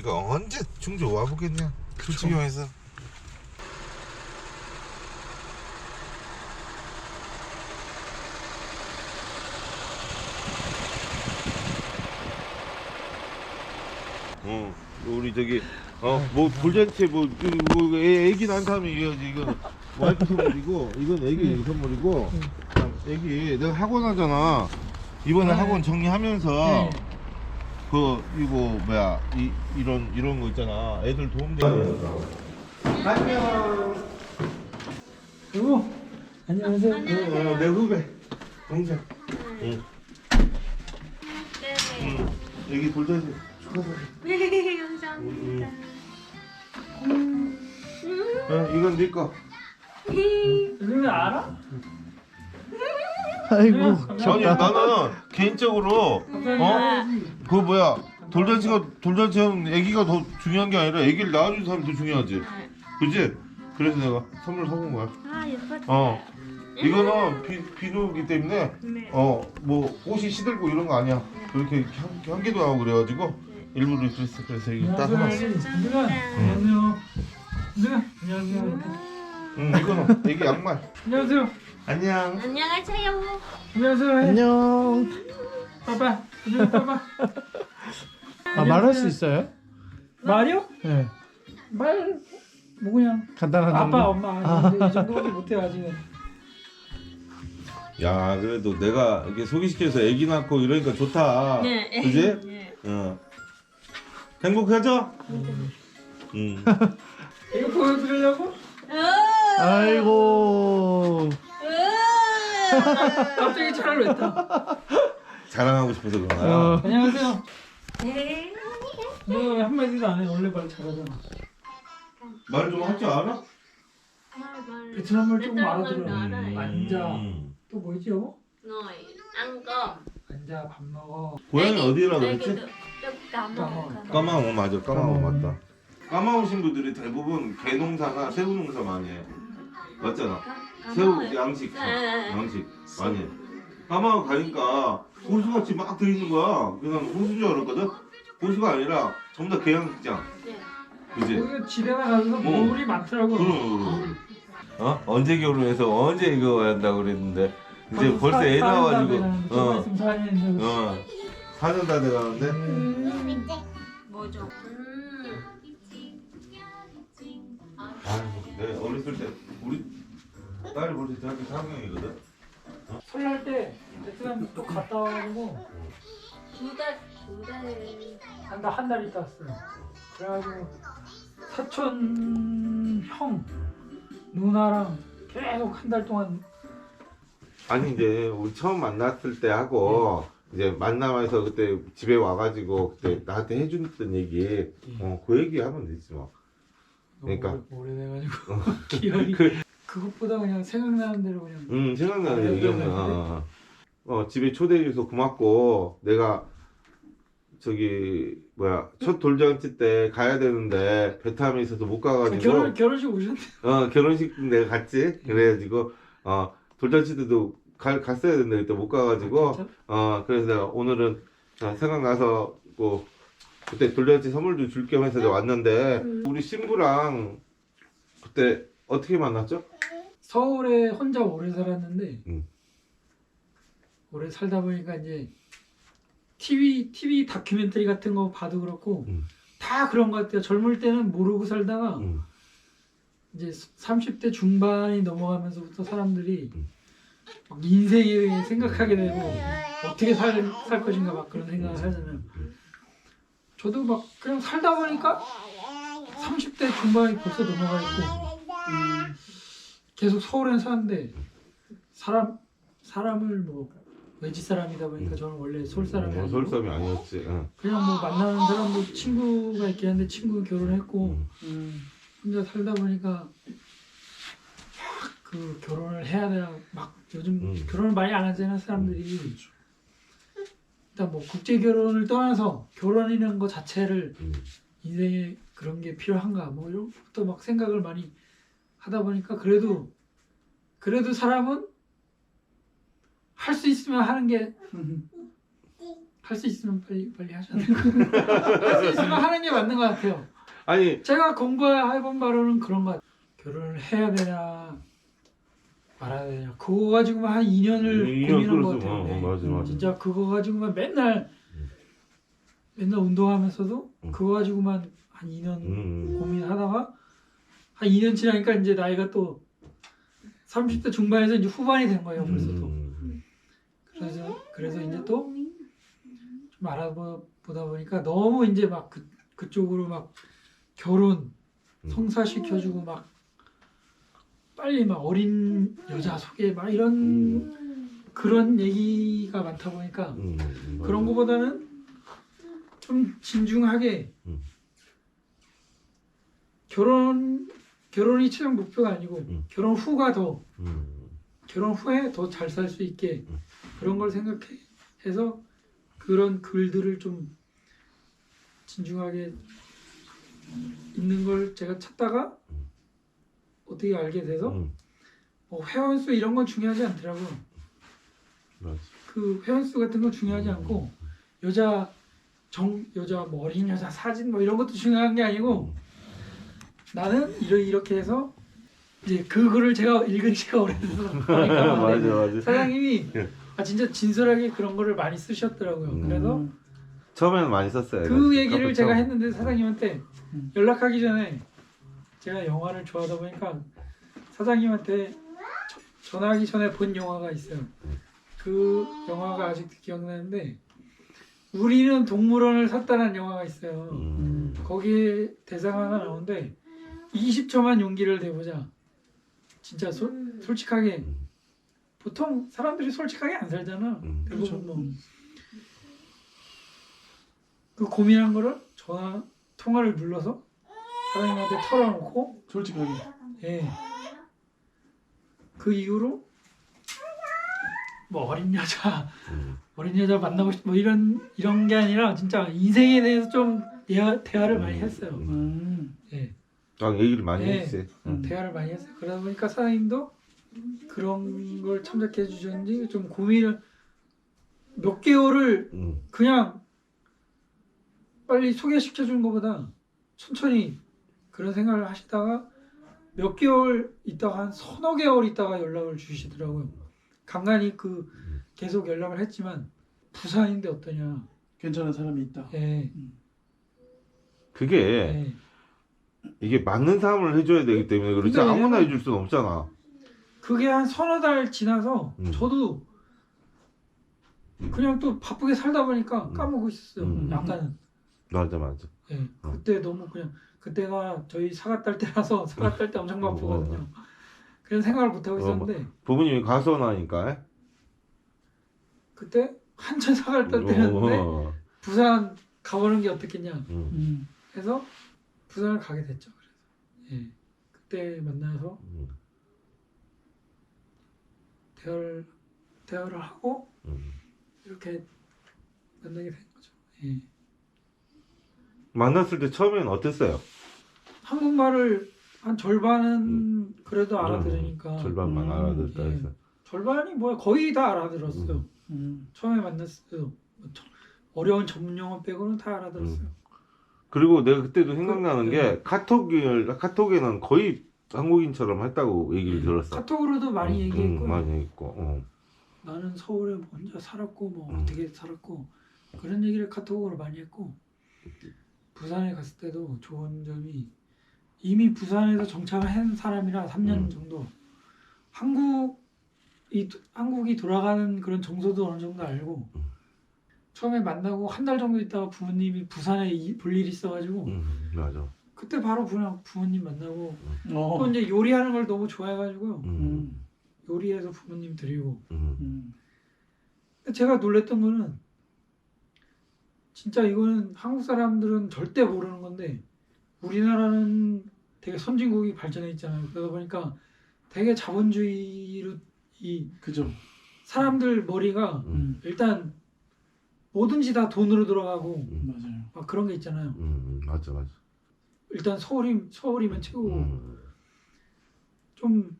네가 언제 충주 와보겠냐? 솔직히해서 우리 저기 뭐 돌잔치 뭐 애기 난 사람이 이래야지. 이건 와이프 선물이고 이건 애기 선물이고 애기 내가 학원 하잖아. 이번에 학원 정리하면서 그 이거 뭐야 이런 거 있잖아. 애들 도움되는 거. 안녕. 여보, 안녕하세요. 내 후배 동생. 응. 네. 애기 돌잔치 축하드려. 네, 감사합니다. 이건 네 거. 누나 알아? 아이고 아니 나는 개인적으로 그 뭐야 돌잔치는 애기가 더 중요한 게 아니라 애기를 낳아준 사람이 더 중요하지. 그지? 그래서 내가 선물 사온 거야. 아, 예뻤다. 이거는 비누기 때문에 네. 뭐 옷이 시들고 이런 거 아니야. 그렇게 향기도 나고 그래가지고 일부러 그래서 이거 딱 해놨어. 누나, 안녕하세요. 누나, 안녕하세요. 이거는 애기 양말. 안녕하세요. 안녕. 안녕하세요. 안녕하세요. 안녕. 빠빠. 안녕, 빠빠. 말할 수 있어요? 말이요? 네. 뭐 그냥 간단한 아빠, 정도? 엄마. 근데 이 정도밖에 못해요 아직은. 야 그래도 내가 이렇게 소개시켜서 애기 낳고 이러니까 좋다. 네. 그지? 네. 행복하죠? 이거 보여드리려고? 아이고. 갑자기 차를 냈다. 자랑하고 싶어서 그런가요? 안녕하세요. 네. 너 왜 한마디도 안 해? 원래 말 잘하잖아. 말 좀 할 줄 알아? 베트남 말 조금 알아들어. 알아요. 앉아. 또 뭐 있지 여보? Ngồi ăn cơm. 앉아 밥 먹어. 고향이 어디라 Đây 그랬지? cái 까마오. 까마오 맞아. 까마오 맞다. 까마오신 분들이 대부분 개농사나 새우농사 많이 해. 맞잖아. 새우 양식 많이 해. 까마오 가니까 고수같이 막 들이는 거야. 그래서 난 고수인 줄 알았거든? 고수가 아니라 전부 다 계양식장. 네. 그지? 여기 집에나 가서 물이 많더라고. 그럼. 언제 결혼해서 언제 이거 한다고 그랬는데 이제 벌써 애 좀 나와가지고 있으면 4년 4년 다 돼가는데 뭐죠? 아이고 내 어렸을 때 우리 딸이 벌써 대학교 4학년이거든. 설날 때 베트남 또 갔다 와가지고 두 달. 한 달 있다 왔어요. 그래가지고 사촌 형 누나랑 계속 한 달 동안 아니 이제 우리 처음 만났을 때 하고 이제 만나면서 그때 집에 와가지고 그때 나한테 해줬던 얘기 그 얘기 하면 되지 뭐. 그러니까 오래돼가지고 기억이 그것보다 그냥 생각나는 대로 그냥 생각나는 얘기는 집에 초대해줘서 고맙고 내가 저기 뭐야 첫 돌잔치 때 가야 되는데 베트남에 있어서 못 가가지고 결혼식 오셨네. 결혼식 내가 갔지. 그래가지고 돌잔치 때도 갔어야 되는데 그때 못 가가지고 그래서 내가 오늘은 생각나서 뭐 그때 돌잔치 선물도 줄 겸 해서 내가 왔는데 우리 신부랑 그때 어떻게 만났죠? 서울에 혼자 오래 살았는데 오래 살다 보니까 이제 TV 다큐멘터리 같은 거 봐도 그렇고 다 그런 것 같아요. 젊을 때는 모르고 살다가 이제 30대 중반이 넘어가면서부터 사람들이 막 인생에 생각하게 되고 어떻게 살 것인가 막 그런 생각을 하잖아요. 저도 막 그냥 살다 보니까 30대 중반이 벌써 넘어가 있고 계속 서울에 사는데 사람을 뭐 외지 사람이다 보니까 저는 원래 서울 사람이 아니고 서울 사람이 아니었지. 그냥 뭐 만나는 사람도 친구가 있긴 한데 친구 결혼했고 혼자 살다 보니까 막 그 결혼을 해야 되나 막 요즘 결혼을 많이 안 하잖아 사람들이. 일단 뭐 국제 결혼을 떠나서 결혼이라는 거 자체를 인생에 그런 게 필요한가 뭐 이런 것도 막 생각을 많이 하다 보니까 그래도 사람은 할 수 있으면 하는 게 할 수 있으면 빨리 하셔야 돼요. 할 수 있으면 하는 게 맞는 것 같아요. 아니 제가 공부해본 바로는 그런 것 같아요. 결혼을 해야 되냐 말아야 되냐 그거 가지고만 한 2년을 2년 고민한 것 끌었어. 같아요. 네. 맞아. 진짜 그거 가지고만 맨날 운동하면서도 그거 가지고만 한 2년 고민하다가 한 2년 지나니까 이제 나이가 또 30대 중반에서 이제 후반이 된 거예요. 벌써 또. 그래서 이제 또 좀 알아보다 보니까 너무 이제 막 그쪽으로 막 결혼 성사시켜주고 막 빨리 막 어린 여자 소개 막 이런 그런 얘기가 많다 보니까 그런 거보다는 좀 진중하게 결혼이 최종 목표가 아니고 결혼 후가 더 결혼 후에 더 잘 살 수 있게 그런 걸 생각해서 그런 글들을 좀 진중하게 있는 걸 제가 찾다가 어떻게 알게 돼서 뭐 회원수 이런 건 중요하지 않더라고요. 맞아. 그 회원수 같은 건 중요하지 않고 여자 뭐 어린 여자 사진 뭐 이런 것도 중요한 게 아니고 나는 이렇게 해서 이제 그 글을 제가 읽은 지가 오래돼서 맞아. 사장님이 진짜 진솔하게 그런 거를 많이 쓰셨더라고요. 그래서 처음에는 많이 썼어요. 그 얘기를 제가 했는데 사장님한테 연락하기 전에 제가 영화를 좋아하다 보니까 사장님한테 전화하기 전에 본 영화가 있어요. 그 영화가 아직도 기억나는데 우리는 동물원을 샀다는 영화가 있어요. 거기에 대사가 하나 나오는데 20초만 용기를 내보자. 진짜 솔직하게 보통 사람들이 솔직하게 안 살잖아. 그렇죠. 그 고민한 거를 통화를 눌러서 사장님한테 털어놓고 솔직하게. 예. 그 이후로 뭐 어린 여자 만나고 싶 뭐 이런 게 아니라 진짜 인생에 대해서 좀 대화를 많이 했어요. 예. 얘기를 많이 예. 했어요. 대화를 많이 했어요. 그러다 보니까 사장님도 그런 걸 참작해 주셨는지 좀 고민을 몇 개월을 그냥 빨리 소개시켜 주는 것보다 천천히 그런 생각을 하시다가 몇 개월 있다가 한 서너 개월 있다가 연락을 주시더라고요. 간간히 계속 연락을 했지만 부산인데 어떠냐. 괜찮은 사람이 있다. 예. 그게 예. 이게 맞는 사람을 해줘야 되기 때문에 그렇지 근데 아무나 왜냐면 해줄 수는 없잖아. 그게 한 서너 달 지나서 저도 그냥 또 바쁘게 살다 보니까 까먹고 있었어요. 약간은. 맞아. 예. 그때 너무 그냥 그때가 저희 사과 딸 때라서 사과 딸 때 엄청 바쁘거든요. 그런 생각을 못 하고 있었는데 부모님이 가수나니까. 그때 한참 사과를 딸 때였는데 부산 가보는 게 어떻겠냐 해서 부산을 가게 됐죠. 그래서 예. 그때 만나서 대화를 하고 이렇게 만나게 된 거죠. 예. 만났을 때 처음에는 어땠어요? 한국말을 한 절반은 그래도 알아들으니까 절반만 알아듣다 예. 해서. 절반이 뭐야 거의 다 알아들었어요. 처음에 만났을 때도 어려운 전문 용어 빼고는 다 알아들었어요. 그리고 내가 그때도 생각나는 게 카톡에는 거의 한국인처럼 했다고 얘기를 들었어. 카톡으로도 많이 얘기했고 많이 했고. 나는 서울에 혼자 살았고 뭐 어떻게 살았고 그런 얘기를 카톡으로 많이 했고 부산에 갔을 때도 좋은 점이 이미 부산에서 정착을 한 사람이라 3년 정도 한국이 돌아가는 그런 정서도 어느 정도 알고 처음에 만나고 한 달 정도 있다가 부모님이 부산에 볼 일이 있어가지고 맞아. 그때 바로 그냥 부모님 만나고 또 이제 요리하는 걸 너무 좋아해가지고요. 요리해서 부모님 드리고 근데 제가 놀랬던 거는 진짜 이거는 한국 사람들은 절대 모르는 건데 우리나라는 되게 선진국이 발전해 있잖아요. 그러다 보니까 되게 자본주의로 그죠. 사람들 머리가 일단 뭐든지 다 돈으로 돌아가고 맞아요. 막 그런 게 있잖아요. 맞아. 일단 서울이면 최고고 좀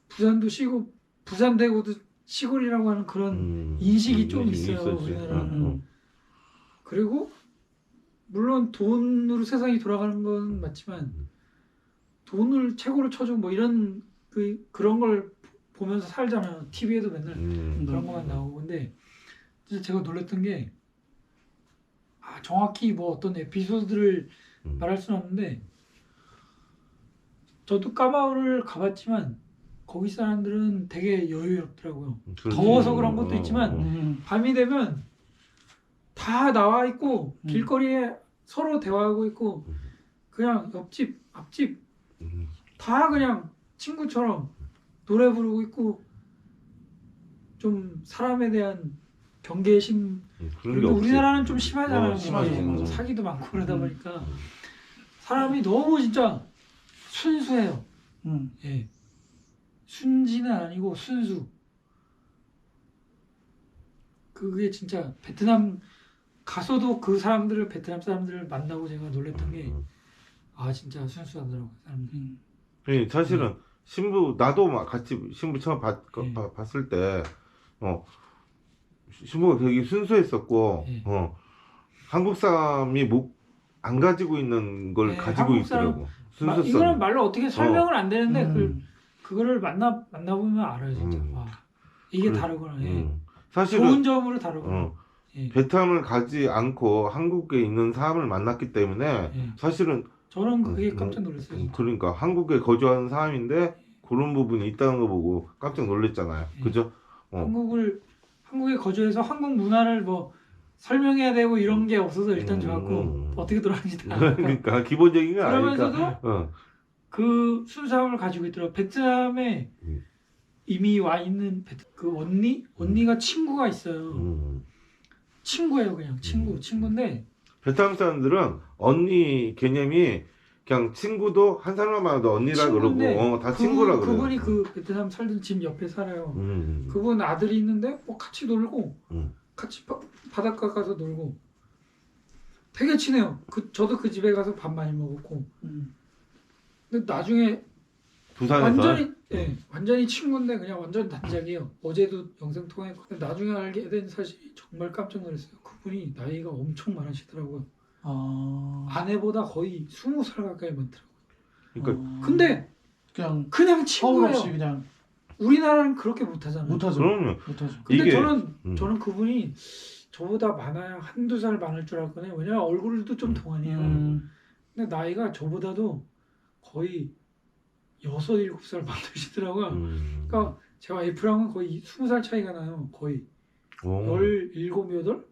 부산도 쉬고 부산 대구도 시골이라고 하는 그런 인식이 좀 있어요, 있었지. 우리나라는. 그리고 물론 돈으로 세상이 돌아가는 건 맞지만 돈을 최고로 쳐주고 뭐 이런 그런 걸 보면서 살잖아요. TV에도 맨날 그런 것만 나오고. 근데 진짜 제가 놀랐던 게 정확히 뭐 어떤 에피소드를 말할 수는 없는데 저도 까마을을 가봤지만 거기 사람들은 되게 여유롭더라고요. 더워서 그런 것도 있지만 밤이 되면 다 나와 있고 길거리에 서로 대화하고 있고 그냥 옆집 앞집 다 그냥 친구처럼 노래 부르고 있고 좀 사람에 대한 경계심. 그리고 우리나라는 좀 심하잖아요. 심하죠. 사기도 많고 그러다 보니까 사람이 너무 진짜 순수해요. 예. 순진은 아니고 순수. 그게 진짜 베트남 가서도 그 사람들을 베트남 사람들을 만나고 제가 놀랬던 게 진짜 순수하더라고요 사람들이. 네, 사실은 신부 나도 막 같이 신부 처음 봤을 때 신부가 되게 순수했었고 한국 사람이 안 가지고 있는 걸 가지고 있더라고. 순수성. 이거는 말로 어떻게 설명을 안 되는데 그거를 만나보면 알아요 진짜. 와, 이게 다르구나. 사실은 좋은 점으로 다르구나. 베트남을 가지 않고 한국에 있는 사람을 만났기 때문에 사실은 저는 그게 깜짝 놀랐어요. 진짜. 그러니까 한국에 거주하는 사람인데 그런 부분이 있다는 거 보고 깜짝 놀랐잖아요. 그죠? 한국에 거주해서 한국 문화를 뭐 설명해야 되고 이런 게 없어서 일단 좋았고 어떻게 돌아가는지 다 아니까. 그러니까 기본적인 게 아니까. 그러면서도 그 순수함을 가지고 있더라고. 베트남에 이미 와 있는 그 언니가 친구가 있어요. 친구예요, 그냥 친구인데. 베트남 사람들은 언니 개념이 그냥 친구도 한 사람만 도 언니라 그러고 다 친구라 그래요. 그분이 그 베트남 살던 집 옆에 살아요. 그분 아들이 있는데 뭐 같이 놀고 같이 바닷가 가서 놀고 되게 친해요. 저도 그 집에 가서 밥 많이 먹었고. 근데 나중에 부산에서 완전히 친구인데 그냥 완전 단짝이에요. 어제도 영상 통화했고. 근데 나중에 알게 된 사실이 정말 깜짝 놀랐어요. 그분이 나이가 엄청 많으시더라고요. 아내보다 거의 20살 가까이 많더라고요. 그러니까 근데 그냥 친구예요. 없이 그냥 우리나라는 그렇게 못하잖아요. 못하죠. 그럼요. 못하죠. 근데 이게, 저는 그분이 저보다 많아야 한두 살 많을 줄 알았거든요. 왜냐면 얼굴도 좀 동안이에요. 근데 나이가 저보다도 거의 6, 7살 많으시더라고요. 그러니까 제 와이프랑은 거의 20살 차이가 나요. 거의 17, 8?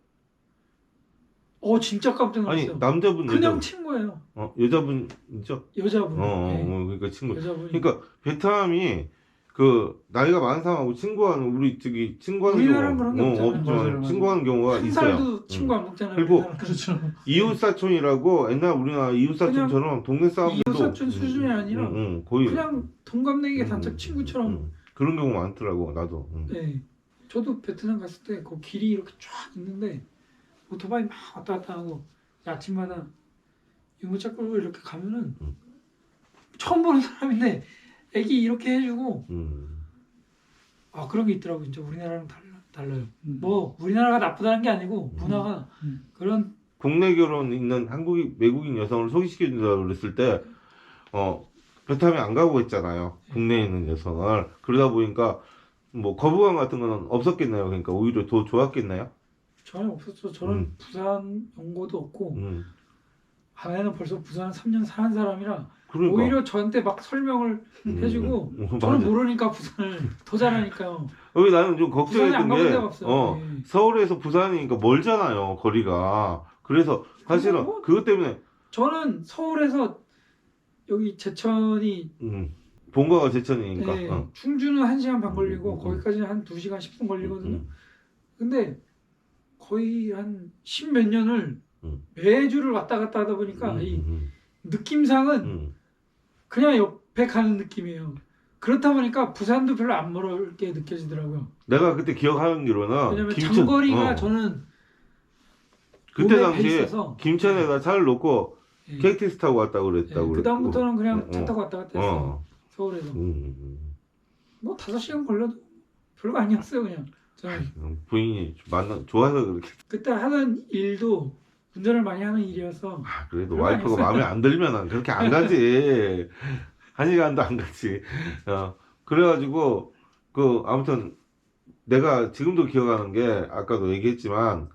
진짜 깜짝 놀랐어요. 아니 남자분 그냥 친구예요. 여자분이죠? 여자분. 그러니까 친구. 여자분이. 그러니까 베트남이 그 나이가 많은 사람하고 친구하는 우리 친구하는 우리나라는 경우 그런 게 없잖아요. 없지만 친구하는 경우가 한 있어요. 살도 친구 안 먹잖아요. 그리고 우리나라는. 그렇죠. 이웃 사촌이라고 옛날 우리나라 이웃 사촌처럼 동네 사람들도 이웃 사촌 수준이 아니라 거의 그냥 동갑내기 단짝 친구처럼. 그런 경우 많더라고 나도. 네. 저도 베트남 갔을 때 그 길이 이렇게 쫙 있는데 오토바이 막 왔다 갔다 하고 아침마다 유모차 끌고 이렇게 가면은 처음 보는 사람인데 애기 이렇게 해주고 그런 게 있더라고. 진짜 우리나라랑 달라요. 뭐 우리나라가 나쁘다는 게 아니고 문화가 그런. 국내 결혼 있는 외국인 여성을 소개시켜준다고 그랬을 때 베트남에 안 가고 있잖아요. 국내에 있는 여성을. 그러다 보니까 뭐 거부감 같은 거는 없었겠네요. 그러니까 오히려 더 좋았겠네요. 전혀 없었죠. 저는 부산 연고도 없고 아내는 벌써 부산 3년 사는 사람이라 그러니까. 오히려 저한테 막 설명을 해주고 저는 모르니까 부산을 더 잘하니까요. 여기 나는 좀 부산에 걱정했던 안 가본 게 데가 없어요. 서울에서 부산이니까 멀잖아요. 거리가. 그래서 사실은 뭐, 그것 때문에 저는 서울에서 여기 제천이 본가가 제천이니까. 충주는 1시간 반 걸리고 거기까지는 한 2시간 10분 걸리거든요. 근데 거의 한 10몇 년을 매주를 왔다 갔다 하다 보니까 이 느낌상은 그냥 옆에 가는 느낌이에요. 그렇다 보니까 부산도 별로 안 멀게 느껴지더라고요. 내가 그때 기억하는 기로는 왜냐면 장거리가 저는 그때 몸에 당시에 배 있어서. 김천에다 차를 놓고 KTX 타고 왔다고 그랬다고 그 다음부터는 그냥 차 어. 타고 왔다 갔다 했어요. 서울에서. 뭐 5시간 걸려도 별거 아니었어요 그냥. 저는 부인이 좋아서 그렇게. 그때 하는 일도 운전을 많이 하는 일이어서 그래도 별거 와이프가 아니었어요. 마음에 안 들면 그렇게 안 가지. 한 시간도 안 가지. 그래가지고 아무튼 내가 지금도 기억하는 게 아까도 얘기했지만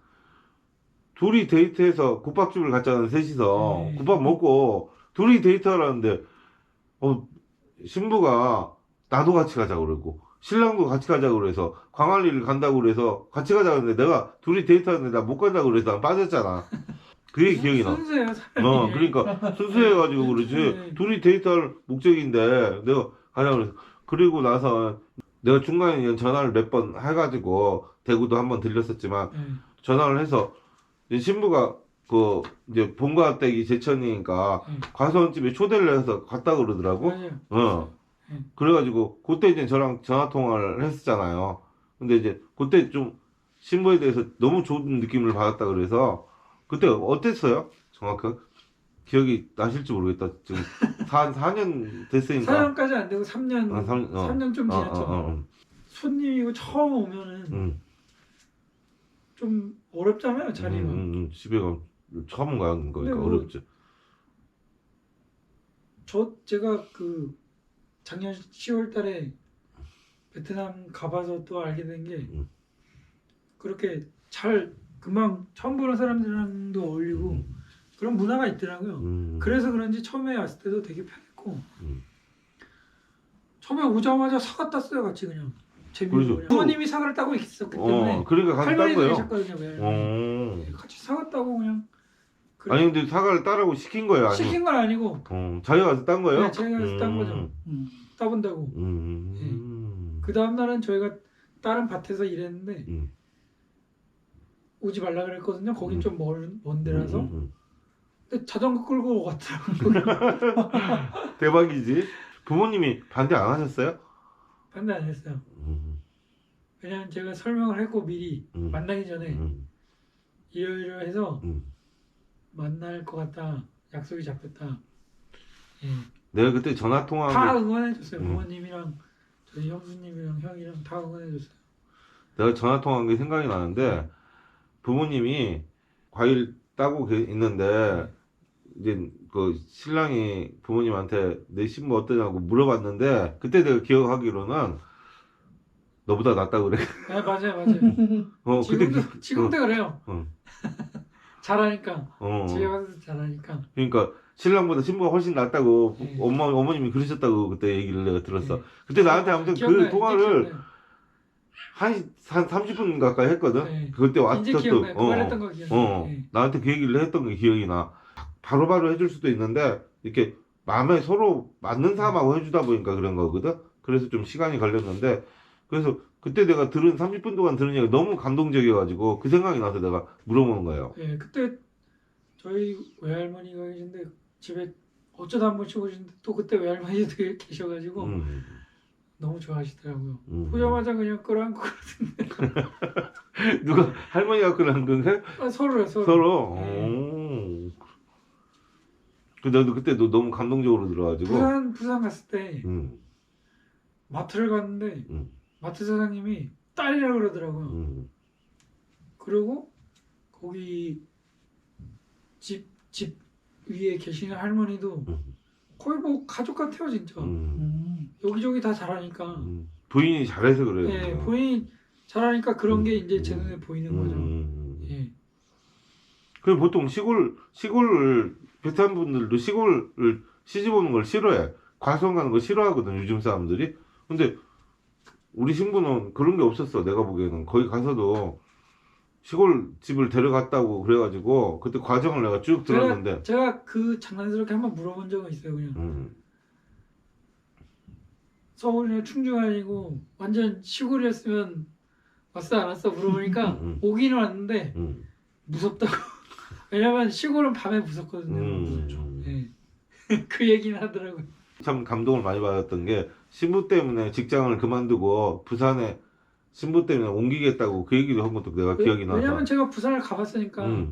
둘이 데이트해서 국밥집을 갔잖아 셋이서. 네. 국밥 먹고 둘이 데이트하라는데 신부가 나도 같이 가자고 그러고 신랑도 같이 가자고 그래서 광안리를 간다고 그래서 같이 가자고 했는데 내가 둘이 데이트하는데 나 못 간다고 그래서 난 빠졌잖아. 그게 기억이 나. 순수해요 사람이. 그러니까 순수해가지고 그러지. 네. 둘이 데이트할 목적인데 내가 가자고 그래서. 그리고 나서 내가 중간에 전화를 몇 번 해가지고 대구도 한번 들렸었지만 네. 전화를 해서 이제 신부가 이제 본가댁이 제천이니까 네. 과수원집에 초대를 해서 갔다 그러더라고. 맞아요. 그래가지고 그때 이제 저랑 전화 통화를 했었잖아요. 근데 이제 그때 좀 신부에 대해서 너무 좋은 느낌을 받았다 그래서 그때 어땠어요? 정확하게 기억이 나실지 모르겠다. 지금 4년 됐으니까. 4년까지 안 되고 3년, 3년 좀 지났죠. 손님이고 처음 오면은 좀 어렵잖아요, 자리가. 집에 처음 가는 거니까 근데 뭐 어렵죠. 제가 작년 10월 달에 베트남 가봐서 또 알게 된 게 그렇게 금방 처음 보는 사람들랑도 어울리고 그런 문화가 있더라고요. 그래서 그런지 처음에 왔을 때도 되게 편했고 처음에 오자마자 사과 땄어요, 같이 그냥. 재미로 그렇죠. 그냥. 부모님이 사과를 따고 있었기 때문에 그러니까 같이 딴 할머니도 거예요. 계셨거든요. 같이 사과 따고 그냥. 아니 근데 사과를 따라고 시킨 거예요, 아니면? 시킨 건 아니고 자기가 가서 딴 거예요? 네, 제가 가서 딴 거죠. 따본다고. 그 다음 날은 저희가 다른 밭에서 일했는데 오지 말라 그랬거든요. 거긴 좀 먼 데라서. 근데 자전거 끌고 왔더라고요. 대박이지. 부모님이 반대 안 하셨어요? 반대 안 했어요. 왜냐면 제가 설명을 했고 미리 만나기 전에 이러이러해서 만날 것 같다. 약속이 잡혔다. 예. 내가 그때 전화 다 통화한 게 응원해줬어요. 부모님이랑 저희 형수님이랑 형이랑 다 응원해줬어요. 내가 전화 통화한 게 생각이 나는데 부모님이 과일 따고 있는데 이제 신랑이 부모님한테 내 신부 어떠냐고 물어봤는데 그때 내가 기억하기로는 너보다 낫다 그래. 네, 맞아요. 지금도 그래요. 잘하니까. 집에 와서 잘하니까. 그러니까 신랑보다 신부가 훨씬 낫다고 네. 어머님이 그러셨다고 그때 얘기를 내가 들었어. 네. 그때 나한테 아무튼 기억나요. 그 통화를 기억나요. 한 30분 가까이 했거든. 네. 그때 이제 왔었어. 기억나요. 그 말했던 거 기억나요. 네. 나한테 그 얘기를 했던 게 기억이 나. 바로바로 해줄 수도 있는데 이렇게 마음에 서로 맞는 사람하고 해주다 보니까 그런 거거든. 그래서 좀 시간이 걸렸는데 그래서 그때 내가 30분 동안 들은 얘기가 너무 감동적이어가지고 그 생각이 나서 내가 물어보는 거예요. 네, 그때 저희 외할머니가 계신데 집에 어쩌다 한 번씩 오시는데 또 그때 외할머니도 계셔가지고 너무 좋아하시더라고요. 보자마자 그냥 끌어안고 그러던데. 누가 할머니가 그런 건가? 서로요. 서로. 네. 나도 그때 너무 감동적으로 들어가지고. 부산 갔을 때 마트를 갔는데 마트 사장님이 딸이라 그러더라고요. 그리고 거기 집 위에 계시는 할머니도 거의 뭐 가족 같아요 진짜. 여기저기 다 잘하니까. 부인이 잘해서 그래요. 네, 부인이 잘하니까 그런 게 이제 제 눈에 보이는 거죠. 예. 그 보통 시골을 베트남 분들도 시골을 시집 오는 걸 싫어해. 과수원 가는 거 싫어하거든 요즘 사람들이. 근데 우리 신부는 그런 게 없었어. 내가 보기에는 거기 가서도 시골 집을 데려갔다고 그래가지고 그때 과정을 내가 쭉 들었는데 제가 그 장난스럽게 한번 물어본 적은 있어요. 그냥 서울이나 충주 아니고 완전 시골이었으면 왔어 안 왔어 물어보니까 오기는 왔는데 무섭다고. 왜냐면 시골은 밤에 무섭거든요. 네. 그 얘기는 하더라고요. 참 감동을 많이 받았던 게 신부 때문에 직장을 그만두고 부산에 신부 때문에 옮기겠다고 그 얘기도 한 것도 내가 기억이 나서. 왜냐면 제가 부산을 가봤으니까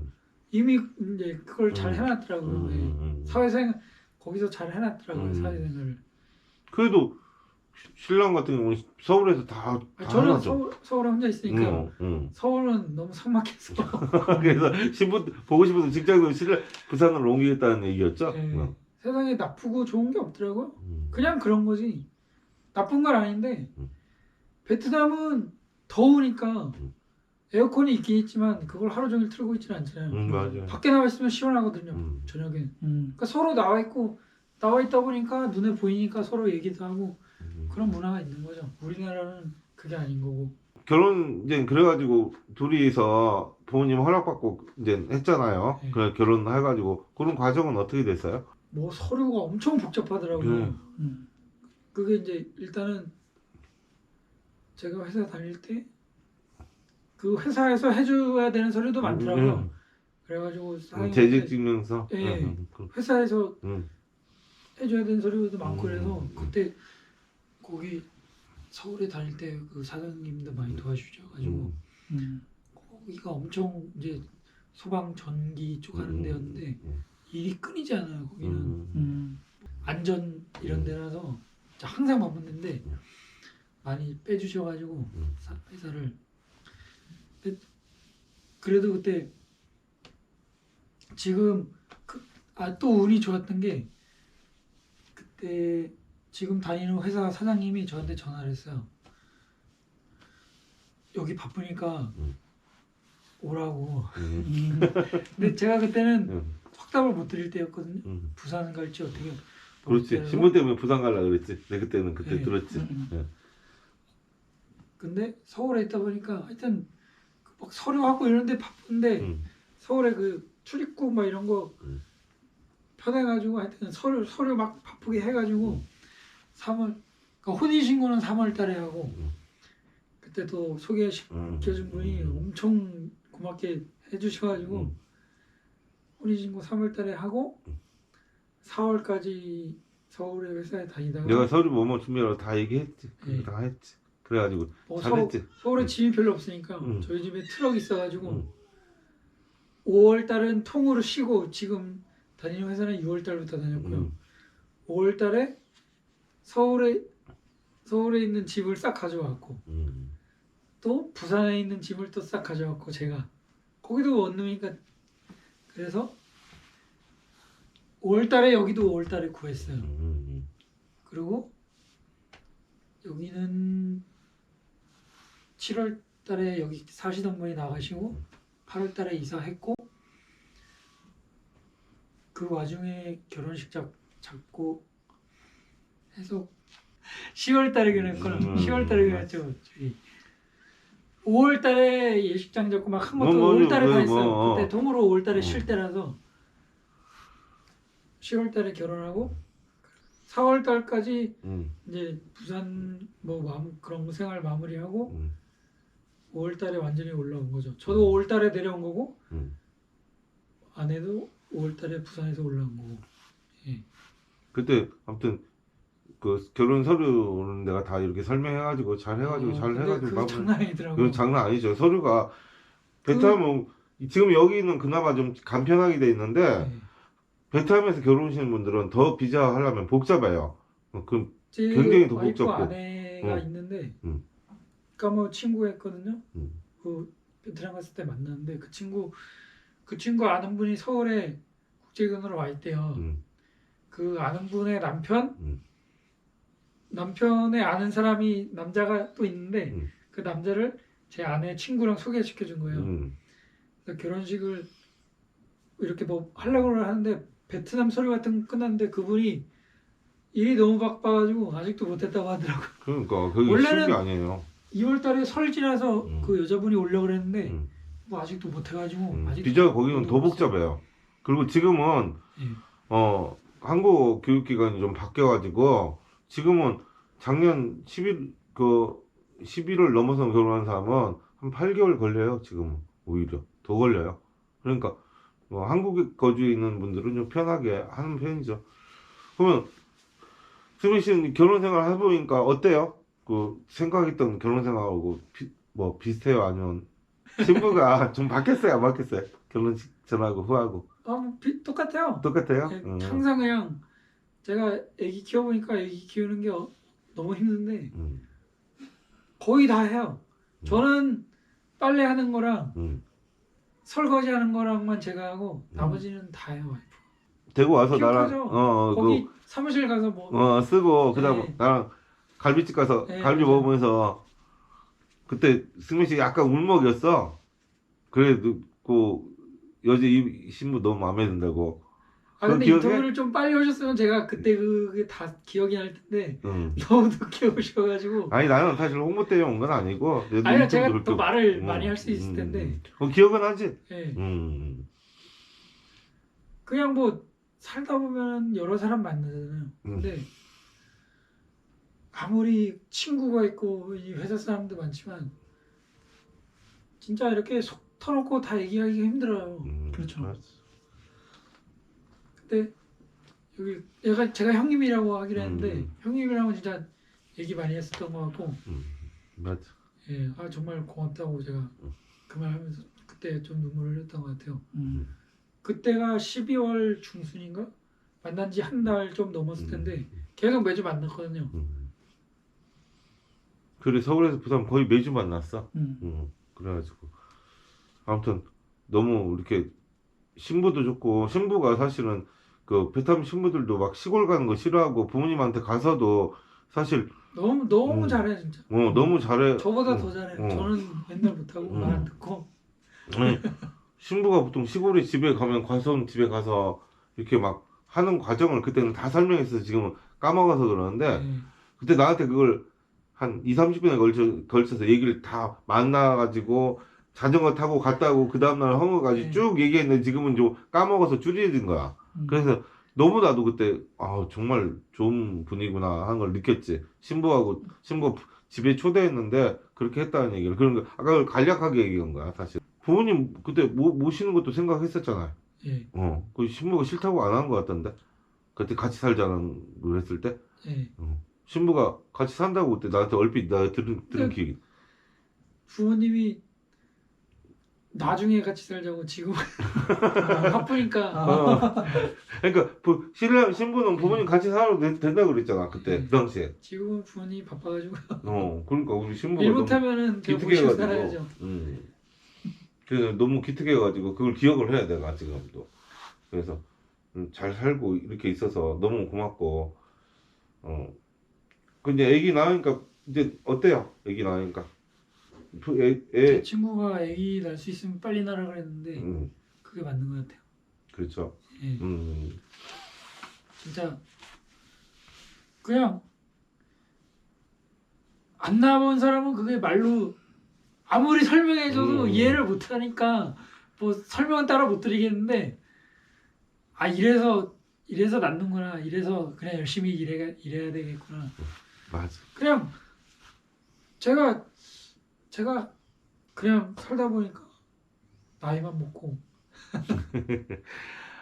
이미 이제 그걸 잘 해놨더라고요. 사회생활 거기서 잘 해놨더라고요. 사회생활을. 그래도 신랑 같은 경우는 서울에서 다 저는 해놨죠. 서울에 혼자 있으니까 응. 서울은 너무 삭막해서 그래서 신부 보고 싶어서 직장도 부산으로 옮기겠다는 얘기였죠. 네, 응. 세상에 나쁘고 좋은 게 없더라고요. 음. 그냥 그런 거지. 나쁜 건 아닌데 음. 베트남은 더우니까 음. 에어컨이 있긴 있지만 그걸 하루 종일 틀고 있지는 않잖아요. 맞아요. 밖에 나와 있으면 시원하거든요. 음. 저녁에. 그러니까 서로 나와 있다 보니까 눈에 보이니까 서로 얘기도 하고 그런 문화가 있는 거죠. 우리나라는 그게 아닌 거고. 결혼 이제 그래가지고 둘이서 부모님 허락받고 이제 했잖아요. 네. 그래 결혼해가지고 그런 과정은 어떻게 됐어요? 뭐 서류가 엄청 복잡하더라고요. 네. 그게 이제 일단은 제가 회사 다닐 때 그 회사에서 해줘야 되는 서류도 많더라고요. 그래가지고 재직 증명서. 예. 회사에서 음. 해줘야 되는 서류도 많고 그래서 음. 그때 거기 서울에 다닐 때 그 사장님도 많이 도와주셔가지고 거기가 엄청 이제 소방 전기 쪽 하는 데였는데 일이 끊이지 않아요. 거기는 안전 이런 데라서 항상 바쁜데 많이 빼주셔가지고 회사를. 그래도 그때 지금 또 운이 좋았던 게 그때 지금 다니는 회사 사장님이 저한테 전화를 했어요. 여기 바쁘니까 오라고. 근데 제가 그때는 확답을 못 드릴 때였거든요. 부산 갈지 어떻게. 그렇지. 신분 때문에 부산 가려 그랬지. 내 그때 네. 들었지. 근데 서울에 있다 보니까 하여튼 막 서류하고 이런데 바쁜데 서울에 그 출입국 막 이런 거 편해가지고 하여튼 서류 막 바쁘게 해가지고 3월 그러니까 혼인신고는 3월달에 하고 그때 또 소개시켜준 분이 엄청 고맙게 해주셔가지고 혼인신고 3월달에 하고 4월까지 서울에 회사에 다니다가 내가 서류 뭐뭐 준비하라고 다 얘기했지. 네. 다 했지. 그래가지고 뭐 잘했지. 서울에 집이 별로 없으니까 음. 저희 집에 트럭 있어가지고 5월달은 통으로 쉬고 지금 다니는 회사는 6월달부터 다녔고요. 5월달에 서울에 있는 집을 싹 가져왔고 또 부산에 있는 집을 또 싹 가져왔고 제가 거기도 원룸이니까 그래서 5월달에 여기도 5월달에 구했어요. 그리고 여기는 7월달에 여기 사시던 분이 나가시고 8월달에 이사했고 그 와중에 결혼식 잡고 해서 10월달에 결혼했거나 10월달에 결혼했죠. 5월달에 예식장 잡고 막 한 것도 5월달에 다 했어요. 그때 통으로 5월달에 쉴 때라서 10월달에 결혼하고 4월달까지 이제 부산 뭐 그런 생활 마무리하고 5월달에 완전히 올라온 거죠. 저도 5월달에 내려온 거고 아내도 5월달에 부산에서 올라온 거고. 예. 그때 아무튼 그 결혼 서류는 내가 다 이렇게 설명해가지고 잘 해가지고 그거 장난 아니더라고. 그건 장난 아니죠. 서류가 베트남은 지금 여기는 그나마 좀 간편하게 돼 있는데 네. 베트남에서 결혼하시는 분들은 더 비자 하려면 복잡해요. 그 굉장히 더 와이프 복잡고. 아내가 있는데, 그러니까 뭐 친구가 있거든요. 그 베트남 갔을 때 만났는데 그 친구 아는 분이 서울에 국제견으로 와 있대요. 그 아는 분의 남편의 아는 사람이 남자가 또 있는데 그 남자를 제 아내 친구랑 소개시켜 준 거예요. 그래서 결혼식을 이렇게 뭐 하려고 하는데 베트남 서류 같은 거 끝났는데 그분이 일이 너무 바빠가지고 아직도 못했다고 하더라고요. 그러니까 그게 쉬운 게 아니에요. 2월달에 설 지나서 그 여자분이 오려고 그랬는데 뭐 아직도 못해가지고 비자가 거기는 더 복잡해요. 그리고 지금은 한국 교육기관이 좀 바뀌어가지고 지금은 작년 11월 넘어서 결혼한 사람은 한 8개월 걸려요. 지금은 오히려 더 걸려요. 그러니까 뭐 한국에 거주해 있는 분들은 좀 편하게 하는 편이죠. 그러면 수빈 씨는 결혼 생활 해보니까 어때요? 그 생각했던 결혼 생활하고 뭐 비슷해요? 아니면 신부가 좀 바뀌었어요? 안 바뀌었어요? 결혼식 전하고 후하고 똑같아요. 똑같아요? 항상 그냥 제가 애기 키워보니까 애기 키우는 게 너무 힘든데 음. 거의 다 해요. 저는 빨래하는 거랑 음. 설거지하는 거랑만 제가 하고 나머지는 다 해요. 와이프. 대구 와서 기억하죠? 나랑 거기 사무실 가서 뭐 쓰고 그다음 네. 나랑 갈비집 가서 네, 갈비 맞아요. 먹으면서 그때 승민 씨 약간 울먹였어. 그래도 그 여자 이 신부 너무 마음에 든다고. 아 그거 근데 기억해? 인터뷰를 좀 빨리 오셨으면 제가 그때 그게 다 기억이 날 텐데 응. 너무 늦게 오셔가지고 아니 나는 사실 홍보 때문에 온 건 아니고. 그래도 아니요 인터뷰도 제가 그렇게- 더 말을 응, 많이 할 수 있을 텐데 기억은 하지. 예. 그냥 뭐 살다 보면 여러 사람 만나잖아요. 근데 아무리 친구가 있고 이 회사 사람도 많지만 진짜 이렇게 속 터놓고 다 얘기하기가 힘들어요. 그렇죠. 근데 여기 제가 형님이라고 하긴 했는데 음. 형님이랑은 진짜 얘기 많이 했었던 것 같고 맞아. 예, 아 정말 고맙다고 제가 그 말하면서 그때 좀 눈물을 흘렸던 것 같아요. 그때가 12월 중순인가 만난 지 한 달 좀 넘었을 텐데 계속 매주 만났거든요. 그래 서울에서 부산 거의 매주 만났어. 음. 그래가지고 아무튼 너무 이렇게 신부도 좋고 신부가 사실은 그 베트남 신부들도 막 시골 가는 거 싫어하고 부모님한테 가서도 사실 너무 잘해 진짜. 너무 잘해. 저보다 더 잘해. 어. 저는 맨날 못하고 말 안 듣고. 아니, 신부가 보통 시골에 집에 가면 과수원 집에 가서 이렇게 막 하는 과정을 그때는 다 설명했어. 지금은 까먹어서 그러는데 예. 그때 나한테 그걸 한 2, 30분에 걸쳐서 얘기를 다 만나가지고 자전거 타고 갔다 오고 그 다음날 허무까지 네. 쭉 얘기했는데 지금은 좀 까먹어서 줄여진 거야. 그래서 너무 나도 그때 아 정말 좋은 분이구나 하는 걸 느꼈지. 신부 집에 초대했는데 그렇게 했다는 얘기를. 그런 거 아까 간략하게 얘기한 거야 사실. 부모님 그때 모시는 것도 생각했었잖아요. 예. 그 신부가 싫다고 안 한 것 같던데. 그때 같이 살자는 걸 했을 때. 예. 신부가 같이 산다고 그때 나한테 얼핏 들은 기억이. 부모님이 나중에 같이 살자고 지금 바쁘니까 그러니까 신부는 부모님 같이 살아도 된다 그랬잖아 그때 그 당시에. 지금은 부모님이 바빠가지고 그러니까 우리 신부가 일 너무 못하면은 제가 모시고 기특해가지고. 살아야죠. 그래서 너무 기특해가지고 그걸 기억을 해야 내가 지금도. 그래서 잘 살고 이렇게 있어서 너무 고맙고. 근데 애기 낳으니까 이제 어때요? 애기 낳으니까. 제 친구가 아기 낳을 수 있으면 빨리 낳으라 그랬는데 그게 맞는 것 같아요. 그렇죠. 예. 진짜 그냥 안 낳아본 사람은 그게 말로 아무리 설명해줘도 이해를 못하니까 뭐 설명은 따로 못 드리겠는데 아 이래서 낳는구나 이래서 그냥 열심히 일해야 되겠구나. 맞아. 그냥 제가 그냥 살다 보니까 나이만 먹고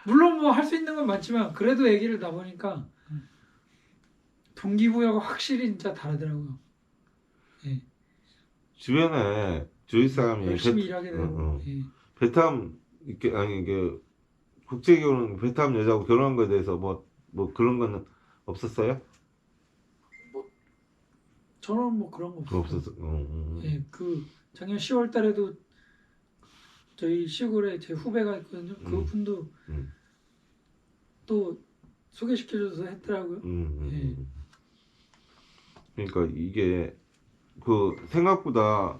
물론 뭐 할 수 있는 건 많지만 그래도 아기를 낳아보니까 동기부여가 확실히 진짜 다르더라고요. 예. 주변에 주위 사람이 열심히 일하게 되고 예. 베트남 이게 아니 이게 국제 결혼 베트남 여자하고 결혼한 거에 대해서 뭐 그런 거는 없었어요? 저는 뭐 그런 거 없어요. 없었어. 예, 그 작년 10월 달에도 저희 시골에 제 후배가 있거든요. 그분도 또 소개시켜줘서 했더라고요. 예. 그러니까 이게 그 생각보다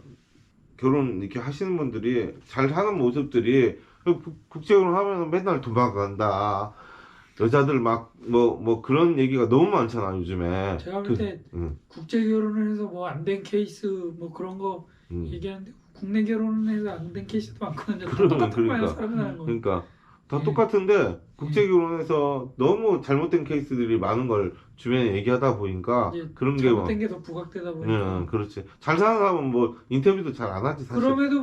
결혼 이렇게 하시는 분들이 잘 사는 모습들이 국제결혼 하면 맨날 도망간다. 여자들 막 뭐 그런 얘기가 너무 많잖아 요즘에. 제가 볼 때 국제 결혼을 해서 뭐 안 된 케이스 뭐 그런 거 얘기하는데 국내 결혼을 해서 안 된 케이스도 많거든요. 다 똑같은 거예요 사람 사는 거. 그러니까 다 예. 똑같은데 국제 결혼에서 너무 잘못된 케이스들이 많은 걸 주변에 얘기하다 보니까 이제 그런 게 잘못된 게 더 부각되다 보니까. 그렇지. 잘 사는 사람은 뭐 인터뷰도 잘 안 하지 사실. 그럼에도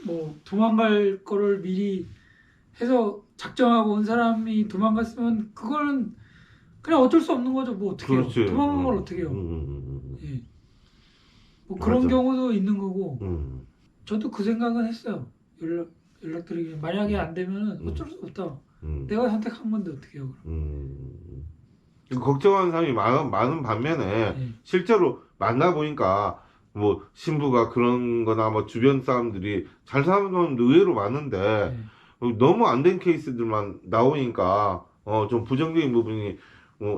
뭐 도망갈 거를 미리 해서 작정하고 온 사람이 도망갔으면 그거는 그냥 어쩔 수 없는 거죠. 뭐 어떻게 해요? 그렇지. 도망간 걸 어떻게 해요? 예. 뭐 그런 맞아. 경우도 있는 거고 저도 그 생각은 했어요. 연락드리기 만약에 안 되면 어쩔 수 없다. 내가 선택한 건데 어떻게 해요? 그럼. 걱정하는 사람이 많은 반면에 네. 실제로 만나보니까 뭐 신부가 그런 거나 뭐 주변 사람들이 잘 사는 사람도 의외로 많은데 네. 너무 안 된 케이스들만 나오니까 좀 부정적인 부분이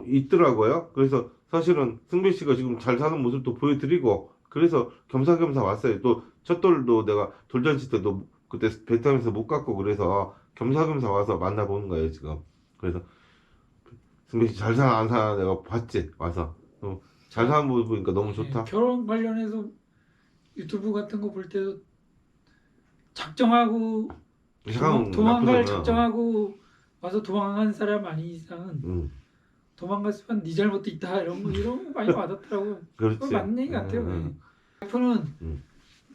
있더라고요. 그래서 사실은 승배 씨가 지금 잘 사는 모습도 보여드리고 그래서 겸사겸사 왔어요. 또 첫 돌도 내가 돌잔치 때도 그때 배 타면서 못 갔고 그래서 겸사겸사 와서 만나보는 거예요 지금. 그래서 승배 씨 잘 사나 안 사나 내가 봤지 와서 잘 사는 모습 보니까 너무 좋다. 네, 결혼 관련해서 유튜브 같은 거 볼 때도 작정하고 이상한 도망갈 나쁘잖아. 작정하고 와서 도망간 사람 아닌 이상은 도망갔으면 네 잘못도 있다 이런 거 많이 와닿더라고요. 그렇지. 그거 맞는 얘기 같아요. 음. 와이프는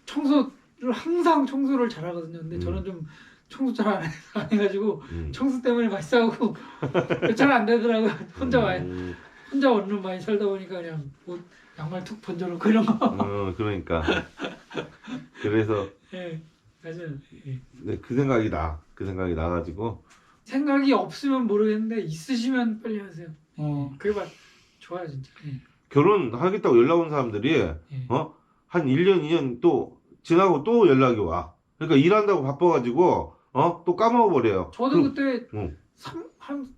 청소를 항상 청소를 잘하거든요. 근데 저는 좀 청소 잘 안 해가지고 청소 때문에 많이 싸우고 잘 안 되더라고요. 혼자 원룸 많이 살다 보니까 그냥 옷 양말 툭 번져놓고 이런 거. 그러니까. 그래서 예, 맞아요. 예. 네, 그 생각이 나. 그 생각이 나가지고 생각이 없으면 모르겠는데 있으시면 빨리 하세요. 그게 좋아요 진짜. 예. 결혼하겠다고 연락 온 사람들이 예. 한 1년, 2년 또 지나고 또 연락이 와. 그러니까 일한다고 바빠가지고 또 까먹어버려요. 저도 그때 응. 한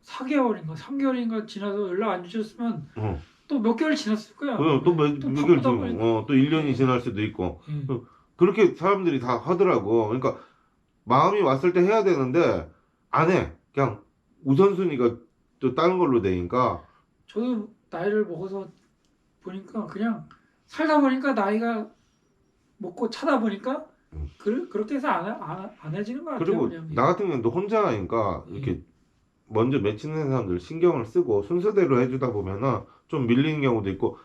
4개월인가 3개월인가 지나서 연락 안 주셨으면 응. 또 몇 개월 지났을 거야. 또 몇 개월 바쁘다 지금 보니까. 또 1년이 지날 수도 있고 예. 그렇게 사람들이 다 하더라고. 그러니까 마음이 왔을 때 해야 되는데 안 해. 그냥 우선순위가 또 다른 걸로 되니까. 저도 나이를 먹어서 보니까 그냥 살다 보니까 나이가 먹고 차다 보니까 그렇게 해서 안 해지는 것 같아요. 그리고 그냥. 나 같은 경우는 또 혼자 하니까 이렇게 먼저 맺히는 사람들 신경을 쓰고 순서대로 해주다 보면은 좀 밀리는 경우도 있고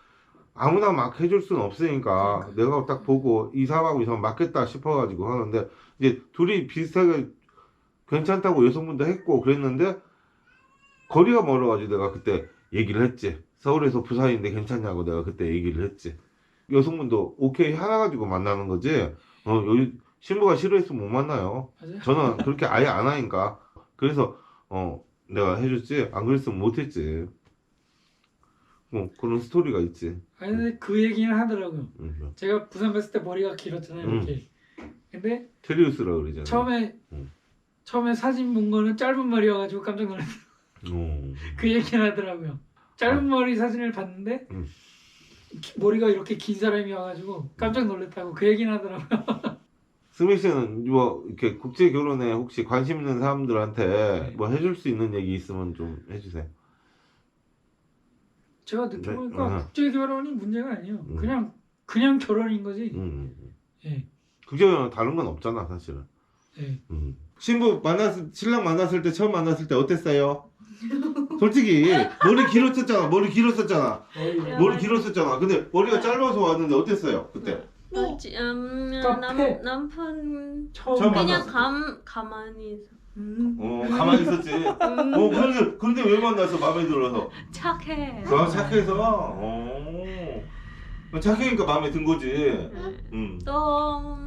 아무나 막 해줄 수는 없으니까 내가 딱 보고 이 사람하고 이 사람 맞겠다 싶어가지고 하는데 이제 둘이 비슷하게 괜찮다고 여성분도 했고 그랬는데 거리가 멀어가지고 내가 그때 얘기를 했지. 서울에서 부산인데 괜찮냐고 내가 그때 얘기를 했지. 여성분도 오케이 해가지고 만나는 거지. 여기 신부가 싫어했으면 못 만나요. 맞아요. 저는 그렇게 아예 안 하니까. 그래서 내가 해줬지. 안 그랬으면 못했지. 그런 스토리가 있지. 아니 근데 그 얘기는 하더라고요. 응. 제가 부산 갔을 때 머리가 길었잖아요. 이렇게. 근데 테리우스라 그러잖아. 처음에 사진 본 거는 짧은 머리여가지고 깜짝 놀랐어요. 그 얘기는 하더라고요. 짧은 머리 사진을 봤는데 머리가 이렇게 긴 사람이 와가지고 깜짝 놀랐다고 그 얘기는 하더라고요. 승민 씨는 뭐 이렇게 국제 결혼에 혹시 관심 있는 사람들한테 뭐 해줄 수 있는 얘기 있으면 좀 해주세요. 제가 느껴보니까 네. 국제 결혼이 문제가 아니에요. 그냥 결혼인 거지. 예. 국제 결혼은 다른 건 없잖아 사실은. 예. 신랑 만났을 때 처음 만났을 때 어땠어요? 솔직히 머리 길었었잖아. 머리 길었었잖아. 근데 머리가 짧아서 왔는데 어땠어요 그때? 카페. 남편 처음 그냥 만났어. 가만히 있어. 가만히 있었지. 그런데 왜 만났어? 마음에 들어서. 착해. 착해서. 착해니까 마음에 든 거지. 또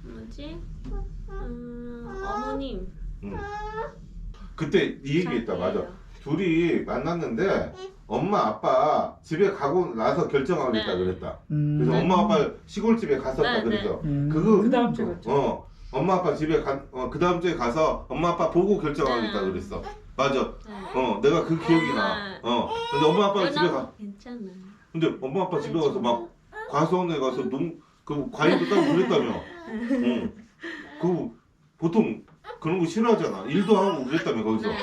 뭐지? 어머님. 그때 이 얘기했다. 맞아. 둘이 만났는데 엄마 아빠 집에 가고 나서 결정하겠다 그랬다. 그래서 네. 엄마 아빠 시골집에 갔었다. 네, 그래서 그 다음 주에 갔죠. 엄마 아빠 집에 그 다음 주에 가서 엄마 아빠 보고 결정하겠다 네. 그랬어. 맞아. 네. 내가 그 기억이 나. 근데 엄마 아빠 집에 가. 괜찮아. 근데 엄마 아빠 집에 가서 막 과수원에 가서 그 과일도 따고 그랬다며. 그 보통 그런 거 싫어하잖아. 일도 하고 그랬다며 거기서. 네.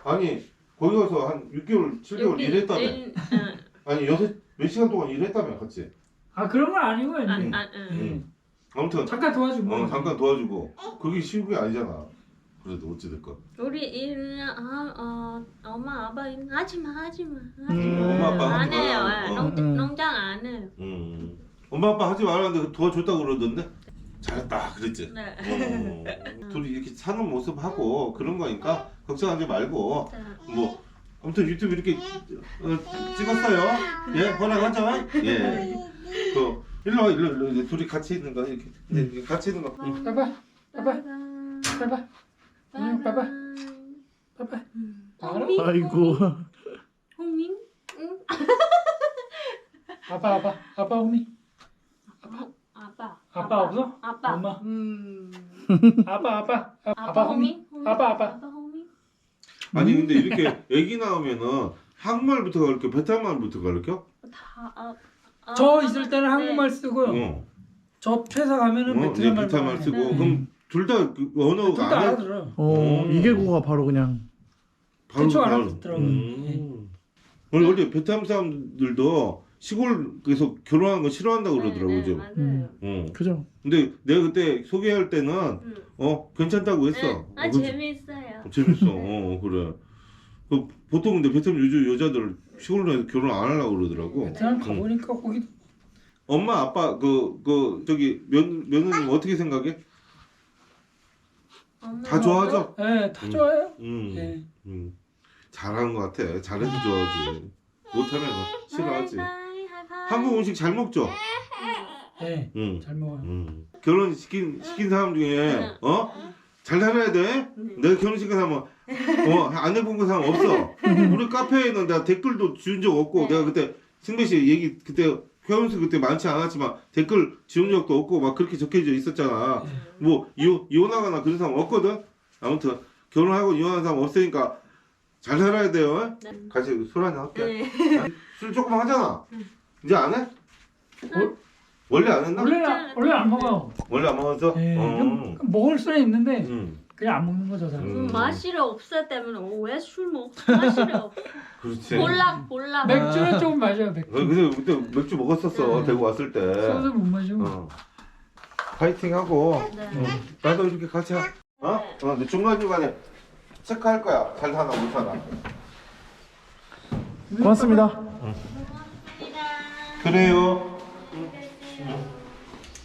아니 거기 가서 한 6개월, 7개월 일했다며. 아니 몇 시간 동안 일했다며 같이. 아 그런 건 아니고 예. 아무튼 잠깐 도와주고. 잠깐 도와주고. 그게 쉬운 게 아니잖아. 그래도 어찌됐건. 우리 일 엄마 아빠 일 하지마. 엄마 아빠 안 하지 해요. 마. 농장 안 해요. 엄마 아빠 하지 말았는데 도와줬다고 그러던데. 잘했다 그랬지. 네. 둘이 이렇게 사는 모습하고 그런 거니까 걱정하지 말고 뭐 아무튼 유튜브 이렇게 찍었어요. 예, 허락하죠. 예. 일로 와, 일로 둘이 같이 있는 거 이렇게 같이 있는 거. 봐봐. 빠빠이. 음. 알아? 아이고. 홍민? 응. 아빠 호미. 아빠. 아빠 없어? 아빠. 엄마. 음. 아빠 호미. 아빠. 아빠 홍민? 아니 근데 이렇게 애기 나오면은 한국말부터 가르쳐 베트남말부터 가르쳐? 다. 저 있을 때는 한국말 쓰고요. 어. 저 퇴사 가면은 어, 이제 베트남말 쓰고 네. 그럼 둘 다 그 언어가 둘다 안 해? 알아들어. 이계고가 바로 그냥. 대충 바로 알아듣더라고요. 원래 베트남 사람들도 시골에서 결혼하는 거 싫어한다고 그러더라고 지금. 맞아요. 그죠? 근데 내가 그때 소개할 때는 괜찮다고 했어. 네. 아 그치? 재밌어요. 재밌어. 그래. 그 보통 근데 베트남 요즘 여자들 시골에서 결혼 안 하려고 그러더라고. 베트남 가보니까 거기 엄마 아빠 저기 며느님 어떻게 생각해? 다 좋아하죠? 네, 다 좋아요. 네. 잘하는 것 같아. 잘해서 좋아하지. 못하면 싫어하지. 하이파이. 한국 음식 잘 먹죠? 네, 응. 잘 먹어요. 결혼 시킨 사람 중에 잘 살아야 돼. 내가 결혼시킨 사람은 안 해본 그 사람 없어. 우리 카페에는 내가 댓글도 지운 적 없고 내가 그때 승배 씨 얘기 그때 회원수 그때 많지 않았지만 댓글 지운 적도 없고 막 그렇게 적혀져 있었잖아. 뭐 이혼하거나 그런 사람 없거든. 아무튼 결혼하고 이혼한 사람 없으니까 잘 살아야 돼요. 네. 같이 술 한잔 할게. 네. 술 조금 하잖아. 이제 안 해? 원래 안 했나? 원래 안 먹어요. 원래 안 먹었어? 네, 그럼 먹을 수는 있는데 그냥 안 먹는 거죠, 사람. 맛이 없어 때문에 왜 술 먹어? 맛이 없어. 그렇지. 볼라. 맥주는 조금 마셔요, 맥주. 그래서 그때 맥주 먹었었어. 대구 왔을 때. 소주 못 마시고. 파이팅 하고. 네. 나도 이렇게 같이 근데 중간중간에 체크할 거야. 잘 사나 못 사나. 고맙습니다. 그래요.